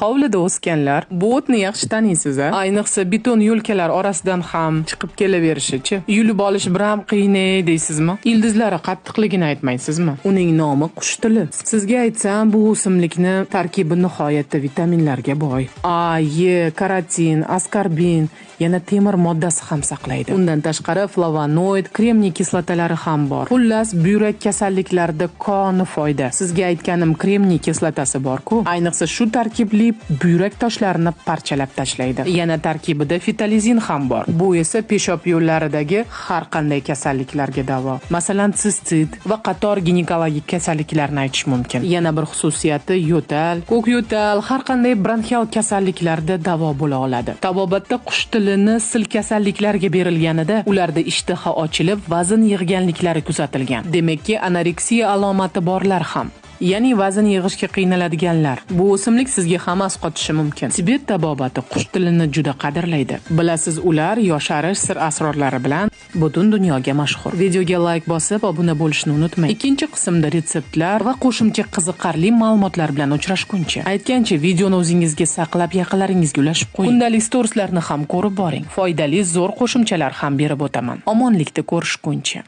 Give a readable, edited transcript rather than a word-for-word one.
Hovlida o'sganlar, bu o'tni yaxshi taniysiz, a? Ayniqsa beton yo'lkalar orasidan ham chiqib kelaverishi-chi. Yulib olish bir ham qiyin deysizmi? Ildizlari qattiqligini aytmaysizmi? Uning nomi qush tili. Sizga aytsam, bu o'simlikni tarkibi nihoyatda vitaminlarga boy. A, E, karotin, askorbin, yana temir moddasi ham saqlaydi. Undan tashqari flavonoid, kremniy kislotalari ham bor. Xullas, buyrak kasalliklarida koni foyda. Sizga aytganim kremniy kislotasi bor-ku, ayniqsa shu tarkibli buyrak toshlarini parchalab tashlaydi. Yana tarkibida fitalizin ham bor. Bu esa peshob yo'llaridagi har qanday kasalliklarga davo. Masalan, sistit va qator ginekologik kasalliklarni aytish mumkin. Yana bir xususiyati yo'tal, ko'k yo'tal, har qanday bronxial kasalliklarda davo bo'la oladi. Tabobatda qush tilini sil kasalliklarga berilganida ularda ishtaha ochilib, vazn yig'ganliklari kuzatilgan. Demakki, anoreksiya alomati borlar ham, ya'ni vazn yig'ishga qiynaladiganlar, bu o'simlik sizga ham asqotishi mumkin. Tibet tabobati qush tilini juda qadrlaydi. Bilasiz, ular yosharish sir asrorlari bilan butun dunyoga mashhur. Videoga like bosib, obuna bo'lishni unutmang. Ikkinchi qismda retseptlar va qo'shimcha qiziqarli ma'lumotlar bilan uchrashguncha, aytgancha videoni o'zingizga saqlab, yaqinlaringizga ulashib qo'ying. Kundalik storieslarni ham ko'rib boring. Foydali zo'r qo'shimchalar ham berib o'taman. Omonlikda ko'rishguncha.